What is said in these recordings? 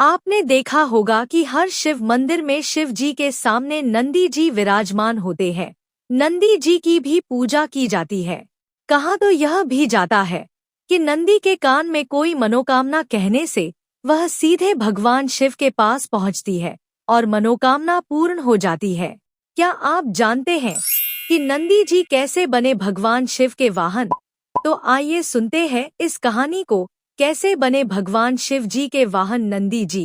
आपने देखा होगा कि हर शिव मंदिर में शिव जी के सामने नंदी जी विराजमान होते हैं। नंदी जी की भी पूजा की जाती है। कहा तो यह भी जाता है कि नंदी के कान में कोई मनोकामना कहने से वह सीधे भगवान शिव के पास पहुंचती है और मनोकामना पूर्ण हो जाती है। क्या आप जानते हैं कि नंदी जी कैसे बने भगवान शिव के वाहन? तो आइए सुनते हैं इस कहानी को। कैसे बने भगवान शिव जी के वाहन नंदी जी?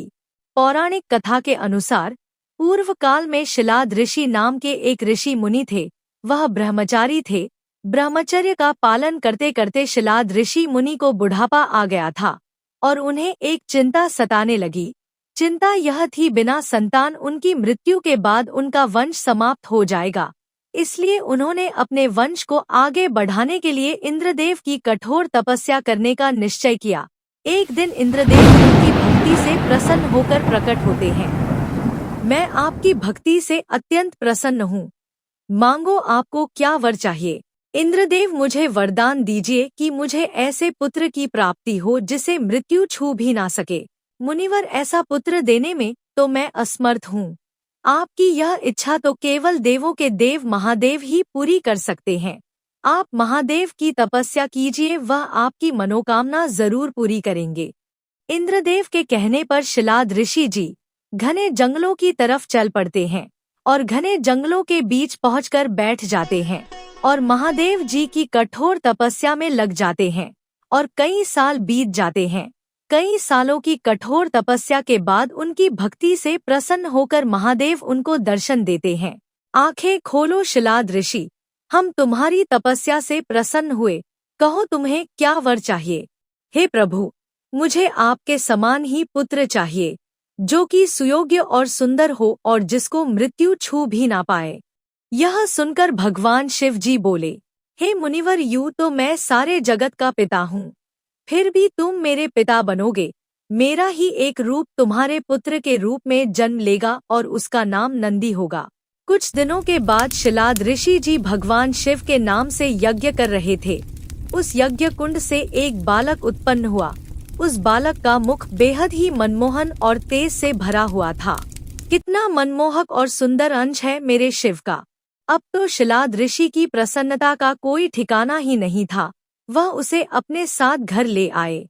पौराणिक कथा के अनुसार पूर्व काल में शिलाद ऋषि नाम के एक ऋषि मुनि थे। वह ब्रह्मचारी थे। ब्रह्मचर्य का पालन करते करते शिलाद ऋषि मुनि को बुढ़ापा आ गया था और उन्हें एक चिंता सताने लगी। चिंता यह थी, बिना संतान उनकी मृत्यु के बाद उनका वंश समाप्त हो जाएगा। इसलिए उन्होंने अपने वंश को आगे बढ़ाने के लिए इंद्रदेव की कठोर तपस्या करने का निश्चय किया। एक दिन इंद्रदेव उनकी भक्ति से प्रसन्न होकर प्रकट होते हैं। मैं आपकी भक्ति से अत्यंत प्रसन्न हूँ। मांगो, आपको क्या वर चाहिए? इंद्रदेव, मुझे वरदान दीजिए कि मुझे ऐसे पुत्र की प्राप्ति हो जिसे मृत्यु छू भी ना सके। मुनिवर, ऐसा पुत्र देने में तो मैं असमर्थ हूँ। आपकी यह इच्छा तो केवल देवों के देव महादेव ही पूरी कर सकते हैं। आप महादेव की तपस्या कीजिए, वह आपकी मनोकामना जरूर पूरी करेंगे। इंद्रदेव के कहने पर शिलाद ऋषि जी घने जंगलों की तरफ चल पड़ते हैं और घने जंगलों के बीच पहुंचकर बैठ जाते हैं और महादेव जी की कठोर तपस्या में लग जाते हैं और कई साल बीत जाते हैं। कई सालों की कठोर तपस्या के बाद उनकी भक्ति से प्रसन्न होकर महादेव उनको दर्शन देते हैं। आंखें खोलो शिलाद ऋषि, हम तुम्हारी तपस्या से प्रसन्न हुए। कहो, तुम्हें क्या वर चाहिए? हे प्रभु, मुझे आपके समान ही पुत्र चाहिए, जो कि सुयोग्य और सुंदर हो और जिसको मृत्यु छू भी ना पाए। यह सुनकर भगवान शिव जी बोले, हे मुनिवर, यूं तो मैं सारे जगत का पिता हूँ, फिर भी तुम मेरे पिता बनोगे। मेरा ही एक रूप तुम्हारे पुत्र के रूप में जन्म लेगा और उसका नाम नंदी होगा। कुछ दिनों के बाद शिलाद ऋषि जी भगवान शिव के नाम से यज्ञ कर रहे थे। उस यज्ञ कुंड से एक बालक उत्पन्न हुआ। उस बालक का मुख बेहद ही मनमोहन और तेज से भरा हुआ था। कितना मनमोहक और सुंदर अंश है मेरे शिव का। अब तो शिलाद ऋषि की प्रसन्नता का कोई ठिकाना ही नहीं था। वह उसे अपने साथ घर ले आए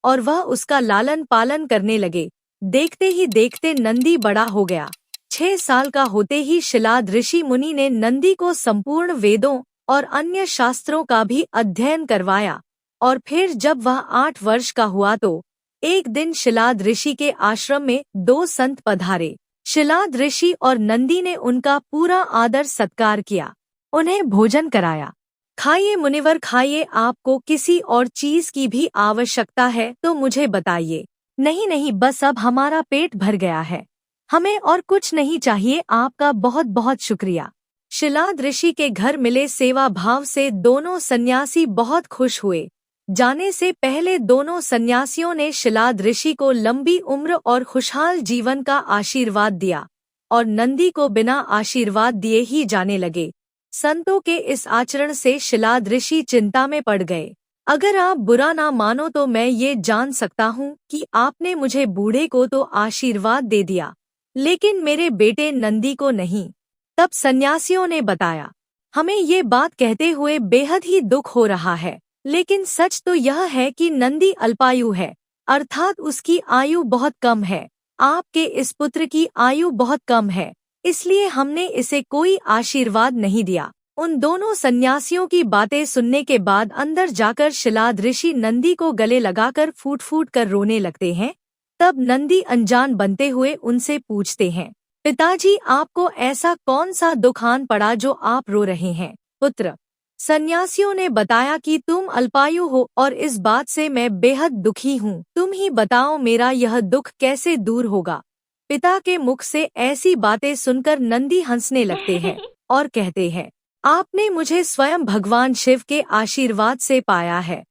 और वह उसका लालन पालन करने लगे। देखते ही देखते नंदी बड़ा हो गया। 6 साल का होते ही शिलाद ऋषि मुनि ने नंदी को संपूर्ण वेदों और अन्य शास्त्रों का भी अध्ययन करवाया। और फिर जब वह 8 वर्ष का हुआ तो एक दिन शिलाद ऋषि के आश्रम में 2 संत पधारे। शिलाद ऋषि और नंदी ने उनका पूरा आदर सत्कार किया, उन्हें भोजन कराया। खाइए मुनिवर, खाइए, आपको किसी और चीज की भी आवश्यकता है तो मुझे बताइए। नहीं नहीं, बस अब हमारा पेट भर गया है, हमें और कुछ नहीं चाहिए, आपका बहुत बहुत शुक्रिया। शिलाद ऋषि के घर मिले सेवा भाव से दोनों सन्यासी बहुत खुश हुए। जाने से पहले दोनों सन्यासियों ने शिलाद ऋषि को लंबी उम्र और खुशहाल जीवन का आशीर्वाद दिया और नंदी को बिना आशीर्वाद दिए ही जाने लगे। संतों के इस आचरण से शिलाद ऋषि चिंता में पड़ गए। अगर आप बुरा ना मानो तो मैं ये जान सकता हूँ कि आपने मुझे बूढ़े को तो आशीर्वाद दे दिया, लेकिन मेरे बेटे नंदी को नहीं। तब सन्यासियों ने बताया, हमें ये बात कहते हुए बेहद ही दुख हो रहा है, लेकिन सच तो यह है कि नंदी अल्पायु है, अर्थात उसकी आयु बहुत कम है। आपके इस पुत्र की आयु बहुत कम है, इसलिए हमने इसे कोई आशीर्वाद नहीं दिया। उन दोनों सन्यासियों की बातें सुनने के बाद अंदर जाकर शिलाद ऋषि नंदी को गले लगाकर फूट फूट कर रोने लगते हैं। तब नंदी अनजान बनते हुए उनसे पूछते हैं, पिताजी, आपको ऐसा कौन सा दुख आन पड़ा जो आप रो रहे हैं? पुत्र, सन्यासियों ने बताया कि तुम अल्पायु हो और इस बात से मैं बेहद दुखी हूँ। तुम ही बताओ, मेरा यह दुख कैसे दूर होगा? पिता के मुख से ऐसी बातें सुनकर नंदी हंसने लगते हैं और कहते हैं, आपने मुझे स्वयं भगवान शिव के आशीर्वाद से पाया है,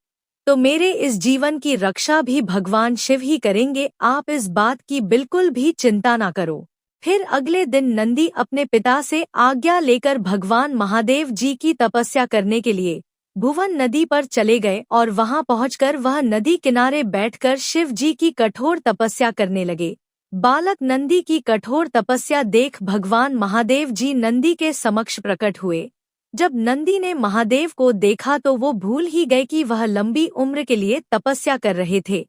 तो मेरे इस जीवन की रक्षा भी भगवान शिव ही करेंगे। आप इस बात की बिल्कुल भी चिंता ना करो। फिर अगले दिन नंदी अपने पिता से आज्ञा लेकर भगवान महादेव जी की तपस्या करने के लिए भुवन नदी पर चले गए और वहां पहुंचकर वह नदी किनारे बैठकर शिव जी की कठोर तपस्या करने लगे। बालक नंदी की कठोर तपस्या देख भगवान महादेव जी नंदी के समक्ष प्रकट हुए। जब नंदी ने महादेव को देखा तो वो भूल ही गए कि वह लंबी उम्र के लिए तपस्या कर रहे थे।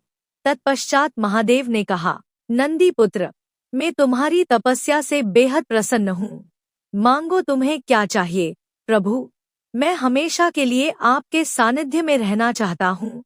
तत्पश्चात महादेव ने कहा, नंदी पुत्र, मैं तुम्हारी तपस्या से बेहद प्रसन्न हूँ। मांगो तुम्हें क्या चाहिए। प्रभु, मैं हमेशा के लिए आपके सानिध्य में रहना चाहता हूँ।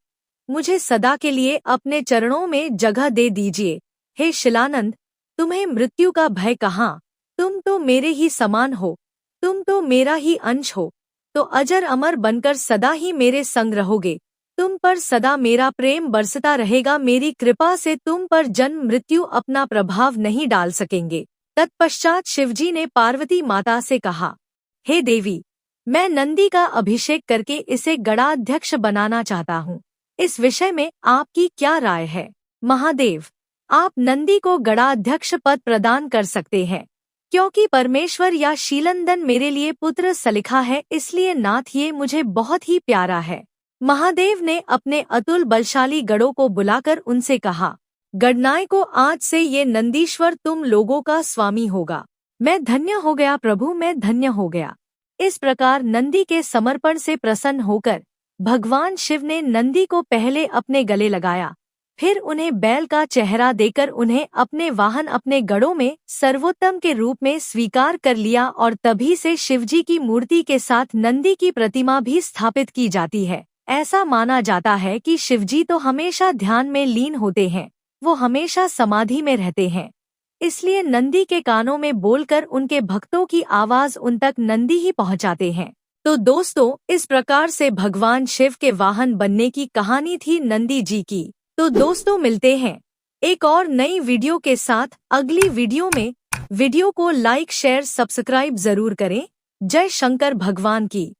मुझे सदा के लिए अपने चरणों में जगह दे दीजिए। हे शिलानंद, तुम्हें मृत्यु का भय कहाँ? तुम तो मेरे ही समान हो, तुम तो मेरा ही अंश हो, तो अजर अमर बनकर सदा ही मेरे संग रहोगे। तुम पर सदा मेरा प्रेम बरसता रहेगा। मेरी कृपा से तुम पर जन्म मृत्यु अपना प्रभाव नहीं डाल सकेंगे। तत्पश्चात शिवजी ने पार्वती माता से कहा, हे देवी, मैं नंदी का अभिषेक करके इसे गणाध्यक्ष बनाना चाहता हूँ। इस विषय में आपकी क्या राय है? महादेव, आप नंदी को गणाध्यक्ष पद प्रदान कर सकते हैं, क्योंकि परमेश्वर या शीलनंदन मेरे लिए पुत्र सलिखा है, इसलिए नाथ ये मुझे बहुत ही प्यारा है। महादेव ने अपने अतुल बलशाली गणों को बुलाकर उनसे कहा, गणनायकों, आज से ये नंदीश्वर तुम लोगों का स्वामी होगा। मैं धन्य हो गया प्रभु, मैं धन्य हो गया। इस प्रकार नंदी के समर्पण से प्रसन्न होकर भगवान शिव ने नंदी को पहले अपने गले लगाया, फिर उन्हें बैल का चेहरा देकर उन्हें अपने वाहन अपने गणों में सर्वोत्तम के रूप में स्वीकार कर लिया और तभी से शिवजी की मूर्ति के साथ नंदी की प्रतिमा भी स्थापित की जाती है। ऐसा माना जाता है कि शिवजी तो हमेशा ध्यान में लीन होते हैं, वो हमेशा समाधि में रहते हैं, इसलिए नंदी के कानों में बोलकर उनके भक्तों की आवाज उन तक नंदी ही पहुंचाते हैं। तो दोस्तों, इस प्रकार से भगवान शिव के वाहन बनने की कहानी थी नंदी जी की। तो दोस्तों, मिलते हैं एक और नई वीडियो के साथ अगली वीडियो में। वीडियो को लाइक शेयर सब्सक्राइब जरूर करें। जय शंकर भगवान की।